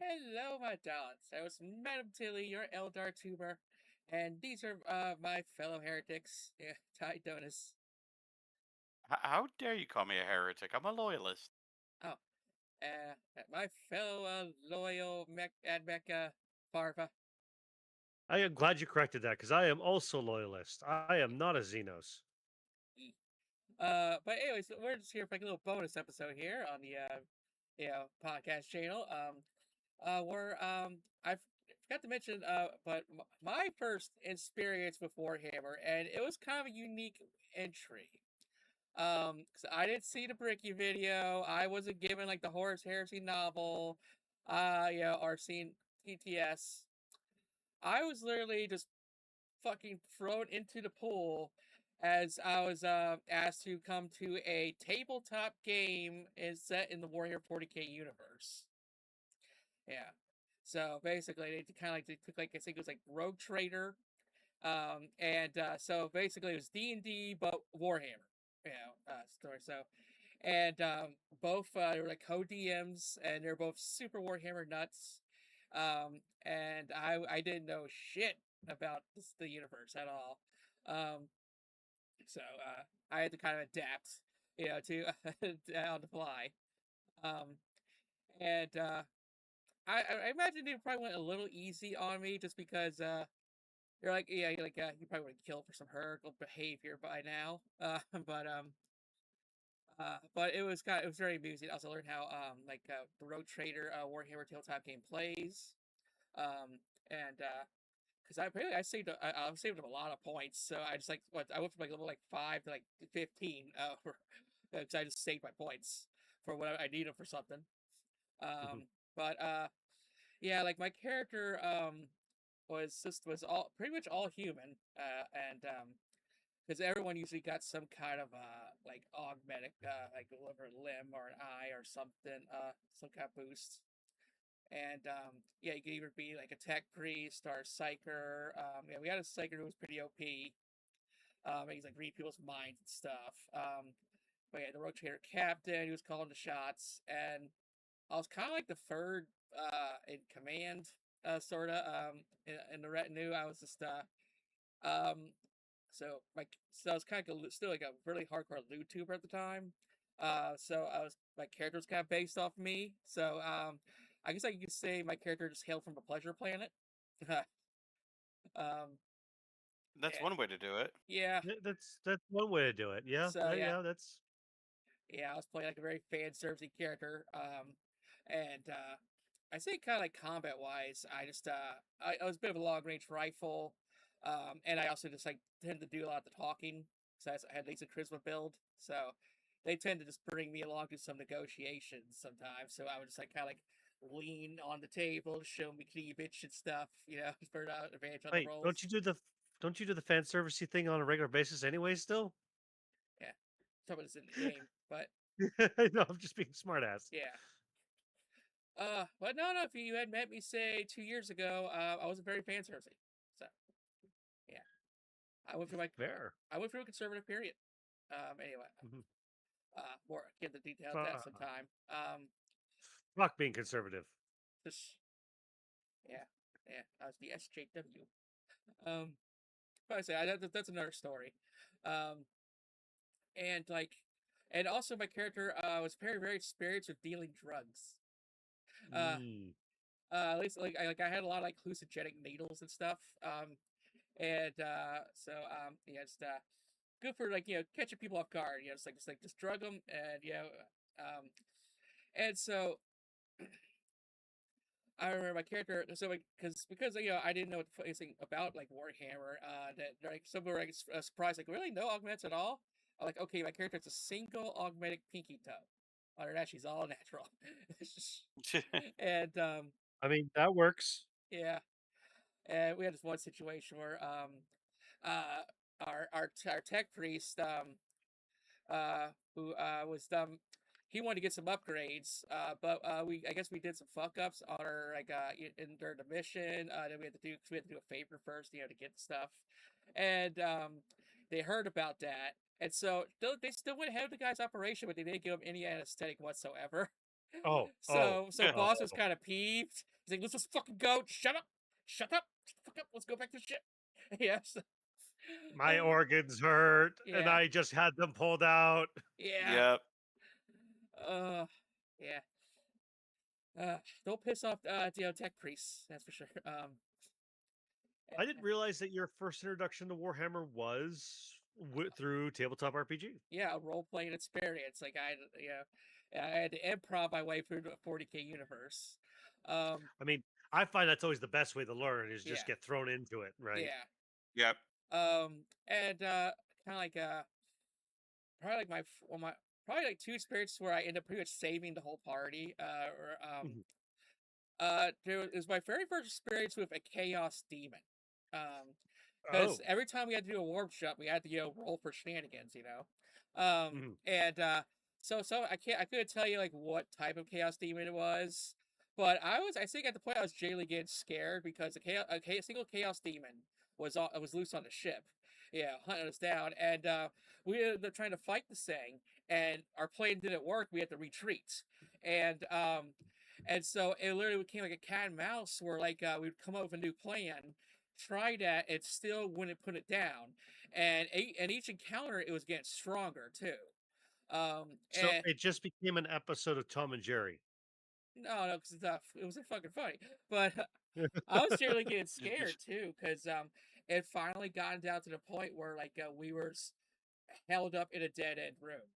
Hello, my darlings. I was Madam Tilly, your Eldar tuber, and these are my fellow heretics, Tidonus. How dare you call me a heretic? I'm a loyalist. Oh, my fellow loyal Admech Farva. I am glad you corrected that because I am also loyalist. I am not a Xenos. But anyways, we're just here for like a little bonus episode here on the podcast channel. Where I forgot to mention but my first experience with Warhammer, and it was kind of a unique entry. Cause I didn't see the Bricky video. I wasn't given like the Horus Heresy novel, or seen TTS. I was literally just fucking thrown into the pool as I was asked to come to a tabletop game is set in the Warhammer 40k universe. Yeah. So basically, they took like I think it was like Rogue Trader, so basically it was D&D but Warhammer, story. So, and both they were like co-DMs, and they're both super Warhammer nuts. And I didn't know shit about the universe at all. So I had to kind of adapt, to on the fly. Um, and I imagine they probably went a little easy on me just because you're like, yeah, you're like, you probably would have killed for some heretical behavior by now. But it was it was very amusing. I also learned how the Road Trader Warhammer tabletop game plays. And because I saved I saved up a lot of points, so I just I went from like level like 5 to like 15 because I just saved my points for what I need them for something. But yeah, like my character was all pretty much all human, and because everyone usually got some kind of like augmetic like a liver limb or an eye or something, some kind of boost. And yeah, you could either be like a tech priest or a psyker. Yeah, we had a psyker who was pretty OP. He's like read people's minds and stuff. But yeah, the rotator captain, he was calling the shots, and I was kind of like the third in command, sort of. In the retinue, I was just um, so I was kind of still like a really hardcore loot tuber at the time. So my character was kind of based off me. So I guess I could say my character just hailed from a pleasure planet. um, That's yeah, one way to do it. yeah. That's one way to do it. Yeah, So yeah, yeah. That's yeah. I was playing like a very fan servicey character. And I say kind of like combat wise, I was a bit of a long range rifle. And I also just like tend to do a lot of the talking because I had Lisa Charisma build, so they tend to just bring me along to some negotiations sometimes. So I would just like kind of like lean on the table, show me cleavage and stuff, for advantage on the wait. rolls. Don't you do the fan servicey thing on a regular basis anyway? Still, Yeah, some of it's in the game, but no, I'm just being smartass. yeah. But no, if you had met me say 2 years ago, I wasn't very fan servicey. So yeah, I went through my Fair. I went through a conservative period. Anyway, Mhm. more get the details of that Fuck, sometime. fuck being conservative. Just yeah, yeah, I was the SJW. Um, but I say that's another story. Um, and and also my character was very experienced with dealing drugs. Uh, Mm. at least I had a lot of like hallucinogenic needles and stuff. And yeah, just good for like catching people off guard. Just drug them, and um, and so I remember my character. So because I didn't know anything about like Warhammer. That like some were like surprised, like really no augments at all. I'm like, okay, my character has a single augmentic pinky toe. Other than that, she's all natural. And I mean, that works. yeah, and we had this one situation where uh our tech priest who was he wanted to get some upgrades, but I guess we did some fuck ups on our during the mission. Then we had to do a favor first, to get the stuff, and they heard about that, and so they still went ahead with the guy's operation, but they didn't give him any anesthetic whatsoever. So Oh. boss was kind of peeved. He's like, let's just fucking go. Shut up. Shut up. Shut the fuck up. Let's go back to the ship. Yes. My organs hurt, and Yeah. I just had them pulled out. Yeah. Yep. Yeah. Don't piss off tech priests. That's for sure. I didn't realize that your first introduction to Warhammer was through tabletop RPG. Yeah, a role playing experience. Like I had to improv my way through the 40K universe. I mean, I find that's always the best way to learn is just Yeah. get thrown into it, right? Yeah. Yep. And kind of like probably like my probably like two experiences where I end up pretty much saving the whole party. Mhm. It was my very first experience with a chaos demon. Oh, Because every time we had to do a warp shot, we had to roll for shenanigans, mhm. And so I couldn't tell you like what type of chaos demon it was, but I think at the point I was genuinely getting scared because a single chaos demon was loose on the ship, hunting us down, and we ended up trying to fight this thing, and our plan didn't work. We had to retreat, and um, and so it literally became like a cat and mouse where like we'd come up with a new plan, try that, and still wouldn't put it down. And each encounter it was getting stronger too. So And it just became an episode of Tom and Jerry. no, because it was fucking funny. But I was generally getting scared too, because it finally gotten down to the point where like we were held up in a dead end room.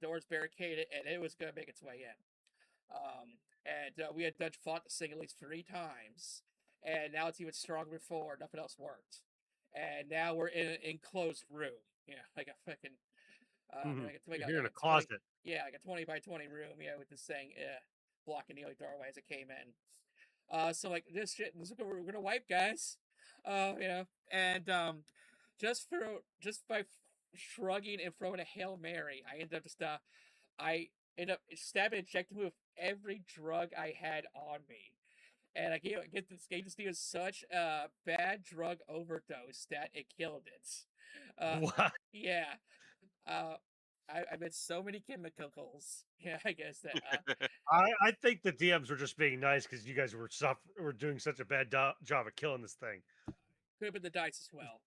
Doors barricaded, and it was gonna make its way in. And we had Dutch fought this thing at least 3 times, and now it's even stronger than before. Nothing else worked, and now we're in an enclosed room. Like a fucking Mhm. like You're in a a 20, closet. like a 20 by 20 room. With this thing blocking the only doorway as it came in. So like this is what we're gonna wipe, guys. And just by shrugging and throwing a hail mary, I end up stabbing and injecting him with every drug I had on me. And I gave this dude such a bad drug overdose that it killed it. What? Yeah. Uh, I met so many chemicals. Yeah, I guess that. I think the DMs were just being nice because you guys were doing such a bad job of killing this thing. Could have been the dice as well.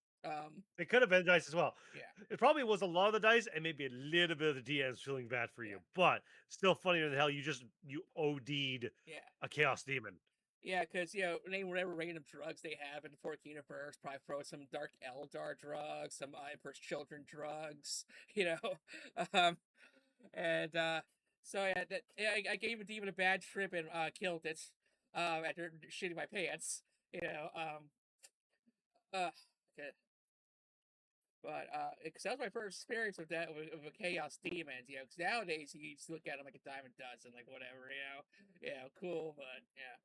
It could have been dice as well. Yeah. It probably was a lot of the dice and maybe a little bit of the DMs feeling bad for Yeah. you, but still funnier than hell. You OD'd Yeah. a chaos demon. Yeah, because name whatever random drugs they have in the Fourth Universe. Probably throw some Dark Eldar drugs, some Emperor's Children drugs. um, and so I gave the demon a bad trip and killed it. After shitting my pants. Okay. But because that was my first experience with that of a chaos demon. Because nowadays you just look at them like a dime a dozen, like whatever. Cool, but yeah.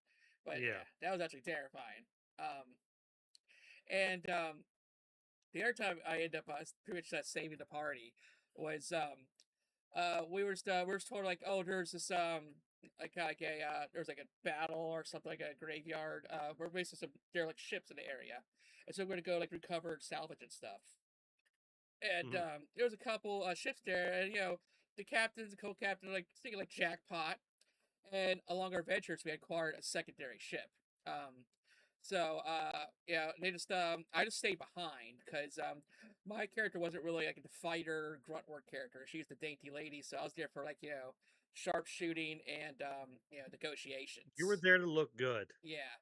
But Yeah. yeah, that was actually terrifying. And the other time I ended up pretty much saving the party was we were told like, oh, there's this there's like a battle or something, like a graveyard where basically some derelict ships in the area, and so we're gonna go like recover and salvage and stuff. And Mhm. there was a couple ships there, and the captains, the co-captain, like thinking like jackpot. And along our ventures, we acquired a secondary ship. So they just I just stayed behind because my character wasn't really like a fighter grunt work character. She's the dainty lady, so I was there for like sharpshooting and negotiations. You were there to look good. Yeah.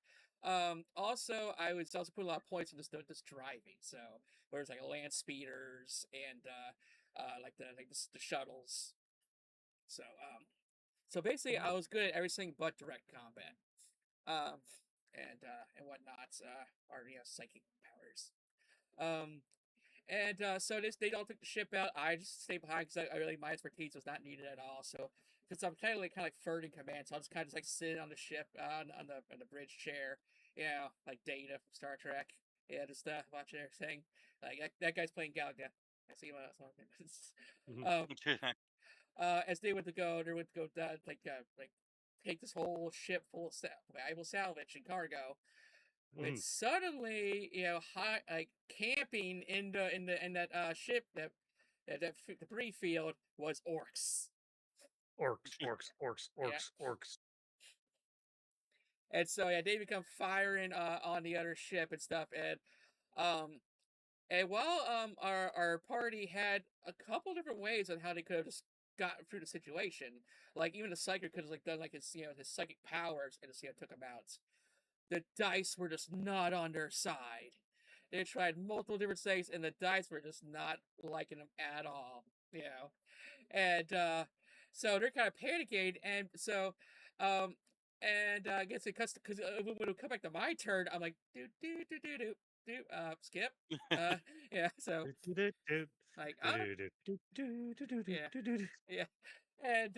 Also, I was also putting a lot of points in this driving. So there's like land speeders and like the shuttles. So basically, I was good at everything but direct combat, um, and whatnot, or psychic powers. Um, and so they all took the ship out. I just stayed behind because I really my expertise was not needed at all. So since I'm kind of like third in command, so I'll just kind of just like sit on the ship on the bridge chair, like Data from Star Trek. Yeah, just watching everything. Like that guy's playing Galaga. I see him Mhm. um, as they went to go, like take this whole ship full of valuable salvage and cargo. But Mhm. suddenly, like camping in that ship that debris field was orcs. Orcs, orcs, orcs, Yeah. orcs, orcs. And so yeah, they become firing on the other ship and stuff, um and while our party had a couple different ways on how they could have just gotten through the situation, like even the psychic could have like done like his his psychic powers and just took him out. The dice were just not on their side. They tried multiple different things, and the dice were just not liking them at all. And so they're kind of panicking, and so um I guess it cuts because when it come back to my turn, I'm like do skip yeah so like yeah yeah and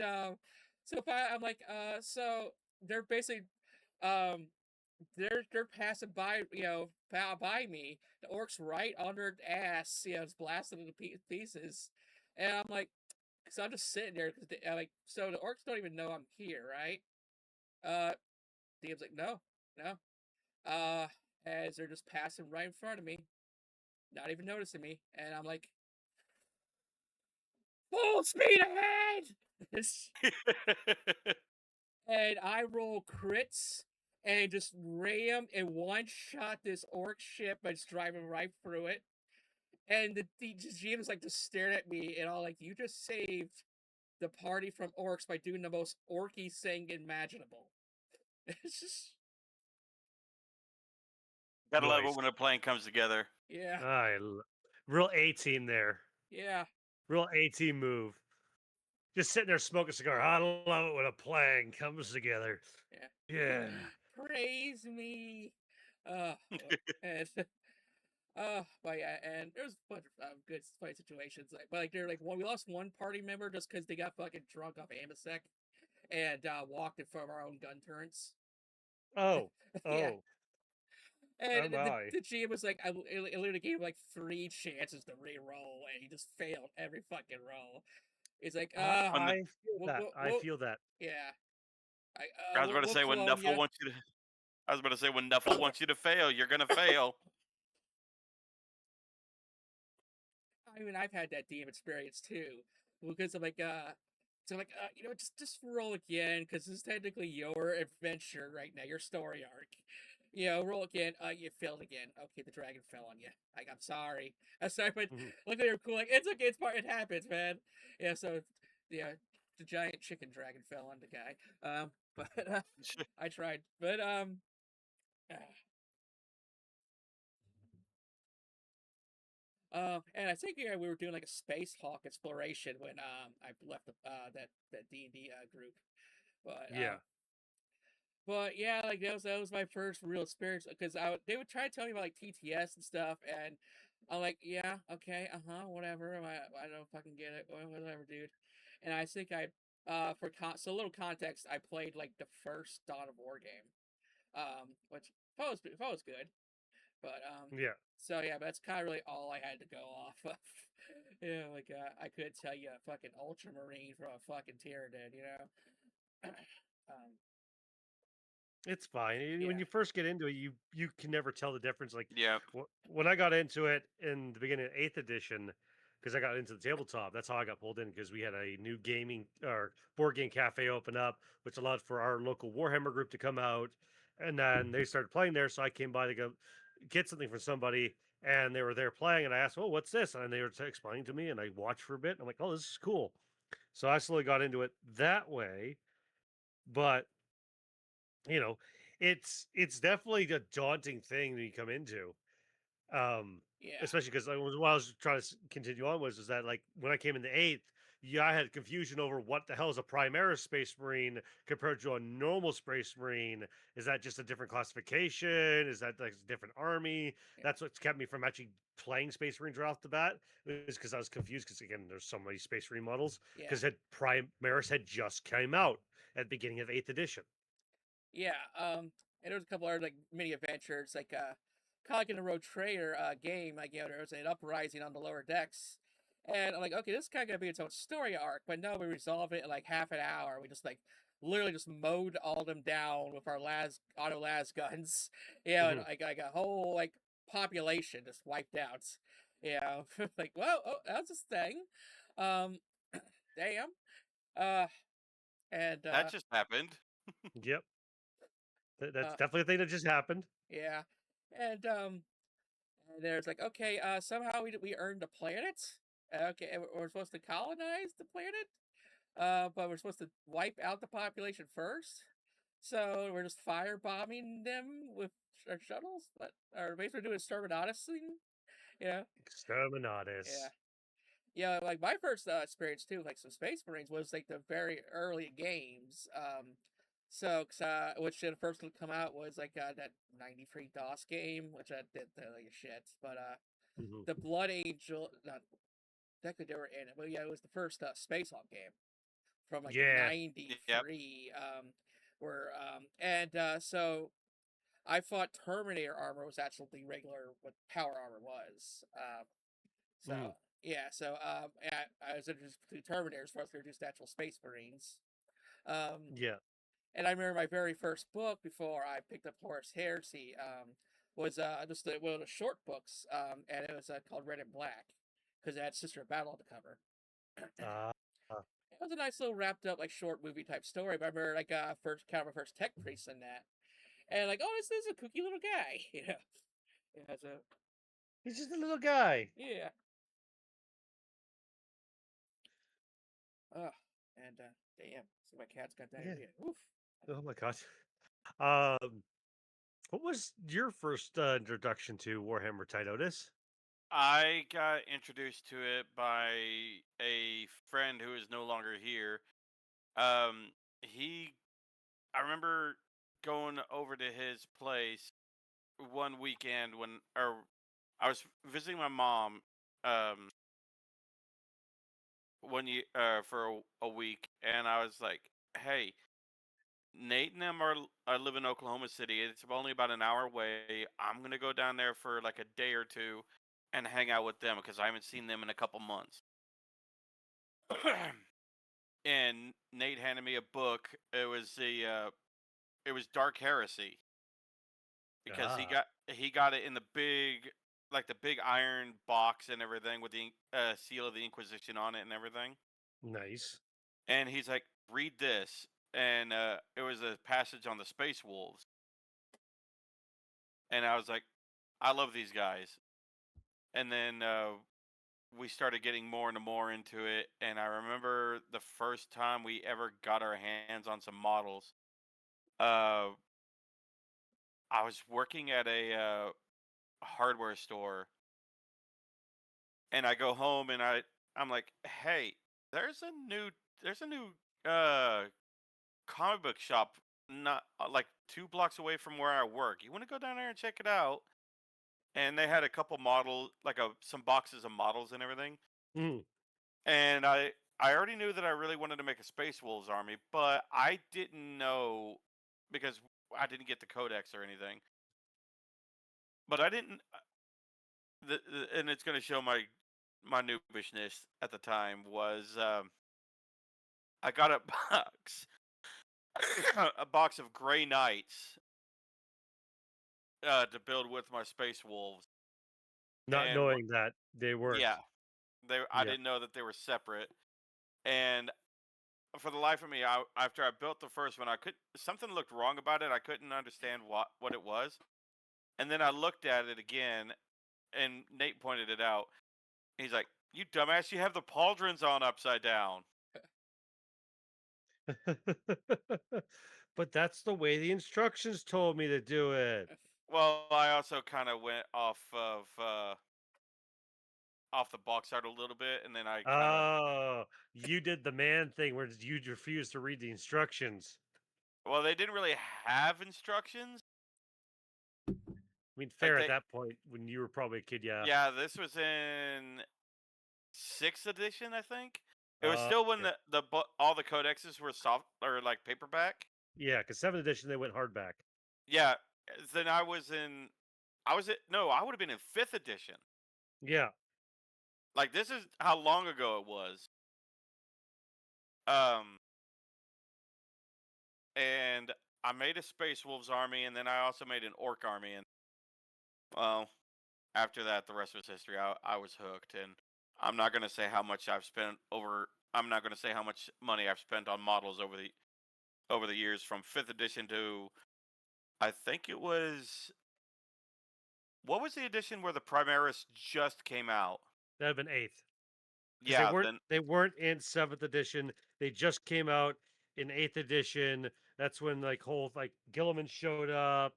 so I'm like so they're basically um they're passing by by me, the orcs right on their ass, it's blasted into pieces, and I'm like, so I'm just sitting there because like, so the orcs don't even know I'm here, right? DM's like, no, no. As they're just passing right in front of me, not even noticing me, and I'm like, full speed ahead, and I roll crits and just ram and one shot this orc ship by just driving right through it. And the GM is like just staring at me and all like, you just saved the party from orcs by doing the most orky thing imaginable. It's just Gotta love it Nice. when a plan comes together. yeah, Real A team there. yeah, Real A team move. Just sitting there smoking a cigar. I love it when a plan comes together. yeah. Yeah. Praise me. And but yeah, and there's a bunch of good fight situations. But like they're like, well, we lost one party member just because they got fucking drunk off Amasec and walked in front of our own gun turrets. Oh. Yeah, Oh. and Oh my. the GM was like, I literally gave him like 3 chances to re-roll, and he just failed every fucking roll. He's like, When the, I feel we'll, that. we'll, I we'll feel that. yeah, I was about to we'll say when clone Nuffle you. wants you to. I was about to say when Nuffle wants you to fail, you're gonna fail. I mean, I've had that DM experience too, because I'm like, just roll again, because this is technically your adventure right now, your story arc. Roll again. You failed again. Okay, the dragon fell on you. Like, I'm sorry. I'm sorry, but Mhm. luckily they're cool. Like, it's okay. It happens, man. Yeah. So, yeah, the giant chicken dragon fell on the guy. But I tried. But and I think we were doing like a space hawk exploration when I left that D&D group, but Yeah. yeah, like that was my first real experience because they would try to tell me about like TTS and stuff, and I'm like, yeah, okay, whatever, I don't fucking get it, whatever, dude. And I think so a little context, I played like the first Dawn of War game, which thought was good. But Yeah. so yeah, but that's kind of really all I had to go off of. Like I could tell you a fucking ultramarine from a fucking Tyranid. um, It's fine. When yeah, you first get into it, you can never tell the difference. Like Yeah. when I got into it in the beginning of 8th edition, because I got into the tabletop, that's how I got pulled in because we had a new gaming or board game cafe open up, which allowed for our local Warhammer group to come out, and then they started playing there. So I came by to go get something from somebody, and they were there playing, and I asked, "Oh, what's this?" And they were explaining to me, and I watched for a bit. And I'm like, "Oh, this is cool." So I slowly got into it that way, but you know, it's definitely a daunting thing when you come into. Um, yeah, Especially because what I was trying to continue on was is that like when I came in the 8th, yeah, I had confusion over what the hell is a Primaris Space Marine compared to a normal Space Marine. Is that just a different classification? Is that like a different army? yeah, That's what's kept me from actually playing Space Marines right off the bat. Is because I was confused because again, there's so many Space Marine models yeah, because had Primaris had just came out at the beginning of 8th edition. yeah. And there was a couple other like mini adventures, like kind of like in the Road Trader game. Like there was an uprising on the lower decks. And I'm like, okay, this is kind of gonna be its own story arc, but no, we resolved it in like half an hour. We just like literally just mowed all them down with our auto las guns. And Mhm. like a whole like population just wiped out. Like, well, oh, that's this thing. Um, damn. Uh, And That just happened. Yep. That's uh, definitely a thing that just happened. yeah, and there's like, okay, somehow we earned a planet. Okay, and we're supposed to colonize the planet, but we're supposed to wipe out the population first. So we're just firebombing them with our shuttles, but our basically doing a Exterminatus thing. Yeah, yeah, Exterminatus. yeah. Like my first experience too, like some Space Marines, was like the very early games. So, which the first one to come out was like that '93 DOS game, which I did like shit. But Mhm. the Blood Angel, not technically they were in it, but yeah, it was the first Space Hulk game from like Yeah. Yep. '93. Where and so I thought Terminator armor was actually regular what power armor was. So Mm. yeah, so I was introduced to Terminators for us to introduce actual Space Marines. Um, Yeah. and I remember my very first book before I picked up Horus Heresy was just one of the short books, and it was called Red and Black because it had Sister of Battle on the cover. Uh, uh, It was a nice little wrapped up like short movie type story. But I remember like first kind of my first tech priest in that, and like, oh, this is a kooky little guy, Yeah, so he's just a little guy. yeah. Oh, and damn, see my cat's got Yeah. diarrhea. Oof. Oh my god. Um, what was your first introduction to Warhammer Tidonus? I got introduced to it by a friend who is no longer here. Um, he, I remember going over to his place one weekend when, or I was visiting my mom, um, for a week, and I was like, "Hey, Nate and them are live in Oklahoma City. It's only about an hour away. I'm gonna go down there for like a day or two, and hang out with them because I haven't seen them in a couple months." And Nate handed me a book. It was Dark Heresy because Ah, he got it in the big, like the big iron box and everything with the seal of the Inquisition on it and everything. nice. And he's like, "Read this," and it was a passage on the Space Wolves, and I was like, "I love these guys." And then we started getting more and more into it, and I remember the first time we ever got our hands on some models. Uh, I was working at a hardware store, and I go home and I'm like, "Hey, there's a new there's a new uh comic book shop not like 2 blocks away from where I work. You want to go down there and check it out?" And they had a couple model like some boxes of models and everything. Mm. And I already knew that I really wanted to make a Space Wolves army, but I didn't know because I didn't get the codex or anything. But I didn't and it's going to show my noobishness at the time was I got a box a box of Gray Knights to build with my Space Wolves. Not And knowing that they weren't. yeah, I Yeah. didn't know that they were separate. And for the life of me, after I built the first one, I could something looked wrong about it. I couldn't understand what it was. And then I looked at it again, and Nate pointed it out. He's like, "You dumbass! You have the pauldrons on upside down." But that's the way the instructions told me to do it. Well, I also kind of went off the box art a little bit, and then I kind of Oh, you did the man thing where you refused to read the instructions. well, they didn't really have instructions. I mean, Like fair at that point when you were probably a kid, yeah. yeah, this was in sixth edition, I think. It was Uh, still when okay. all the codexes were soft or like paperback. Yeah, because 7th edition they went hardback. Yeah, then I would have been in fifth edition. Yeah. Like this is how long ago it was. Um, and I made a Space Wolves army, and then I also made an Orc army, and well, after that, the rest was history. I was hooked, and I'm not gonna say how much I've spent over I'm not going to say how much money I've spent on models over the years from 5th edition to I think it was what was the edition where the Primaris just came out? That'd have been 8th. Because Yeah, then they weren't in 7th edition. They just came out in 8th edition. That's when like whole like Gilliman showed up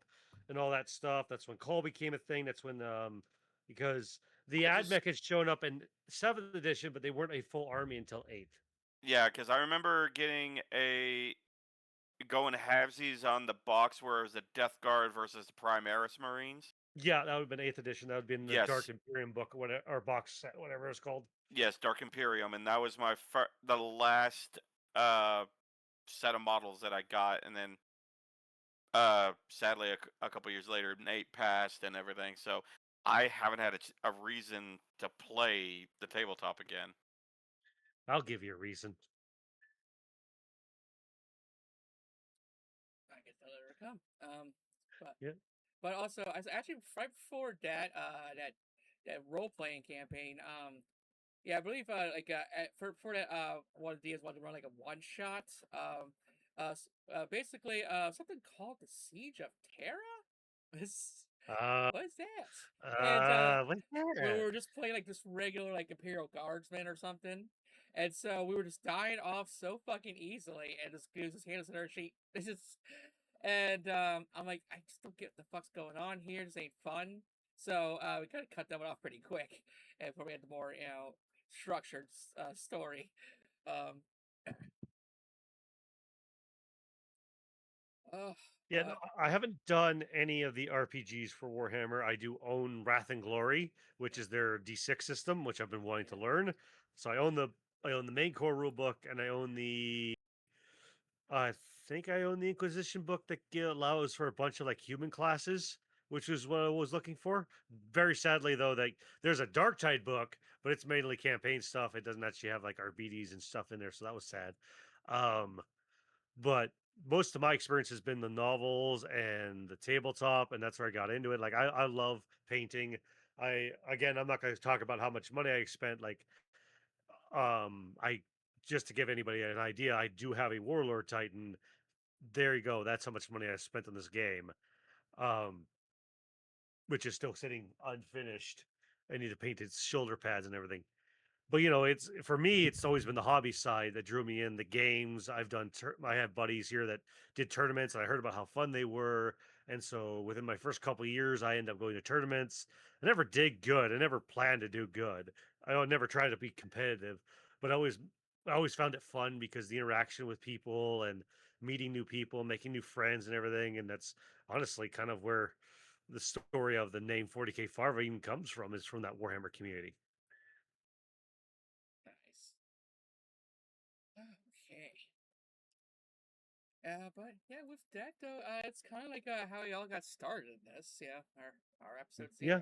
and all that stuff. That's when Cole became a thing. That's when because the I just AdMech had shown up in 7th edition, but they weren't a full army until 8th. yeah, because I remember getting a going halvesies on the box where it was the Death Guard versus the Primaris Marines. Yeah, that would have been 8th edition. That would have been the Dark Yes, Imperium book, whatever, or box set, whatever it was called. yes, Dark Imperium, and that was my the last uh set of models that I got, and then sadly a couple years later, Nate passed and everything, so I haven't had a reason to play the tabletop again. I'll give you a reason. I guess that'll ever come. But Yeah. but also, I was actually right before that that role playing campaign. Yeah, I believe for that one of the ideas wanted to run like a one shot. Basically something called the Siege of Terra. This Uh, what is that? And what's where we that? were just playing like this regular like Imperial Guardsman or something. And so we were just dying off so fucking easily, and this dude just handed us another sheet. It's just, and I'm like, I just don't get what the fuck's going on here. This ain't fun. So we kind of cut that one off pretty quick, and probably had the more structured story. Um, oh, Yeah, no, I haven't done any of the RPGs for Warhammer. I do own Wrath and Glory, which is their D6 system, which I've been wanting to learn. So I own the main core rule book, and I own the I think I own the Inquisition book that allows for a bunch of like human classes, which is what I was looking for. Very sadly, though, like there's a Dark Tide book, but it's mainly campaign stuff. It doesn't actually have like RBDs and stuff in there, so that was sad. Um, but most of my experience has been the novels and the tabletop, and that's where I got into it. Like I love painting. I'm not going to talk about how much money I spent. Like I just to give anybody an idea, I do have a Warlord Titan. There you go. That's how much money I spent on this game, um, which is still sitting unfinished. I need to paint its shoulder pads and everything. But it's for me, it's always been the hobby side that drew me in. The games I've done. I have buddies here that did tournaments, and I heard about how fun they were. And so within my first couple of years, I ended up going to tournaments. I never did good. I never planned to do good. I never tried to be competitive, but I always found it fun because the interaction with people and meeting new people, making new friends, and everything. And that's honestly kind of where the story of the name 40K Farva even comes from. Is from that Warhammer community. nice. Okay. But yeah, with that though, it's kind of like how we all got started in this. Yeah, our episode Yeah.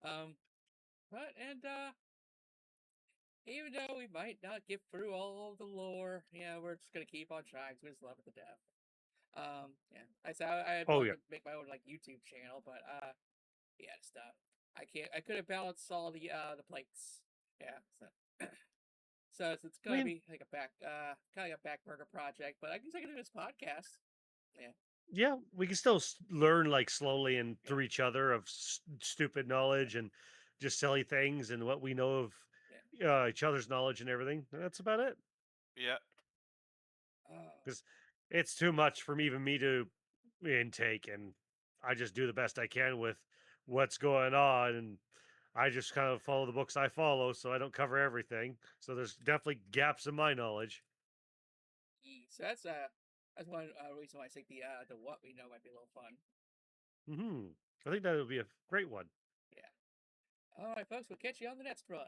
0. Um, but and even though we might not get through all of the lore, yeah, we're just gonna keep on trying. We just love it to death. Yeah, I said I'd Oh love yeah. to make my own like YouTube channel, but yeah, just I can't. I couldn't balance all the plates. Yeah, so it's I gonna mean, be like a kind of like a back burner project, but I can do this podcast. Yeah, yeah, we can still learn like slowly and yeah, through each other of stupid knowledge and just silly things and what we know of yeah. each other's knowledge and everything. That's about it. Yeah, Oh, Because it's too much for me, even me to intake, and I just do the best I can with what's going on, and I just kind of follow the books I follow, so I don't cover everything. So there's definitely gaps in my knowledge. so that's one reason why I think the what we know might be a little fun. Hmm. I think that would be a great one. Yeah. All right, folks. We'll catch you on the next run.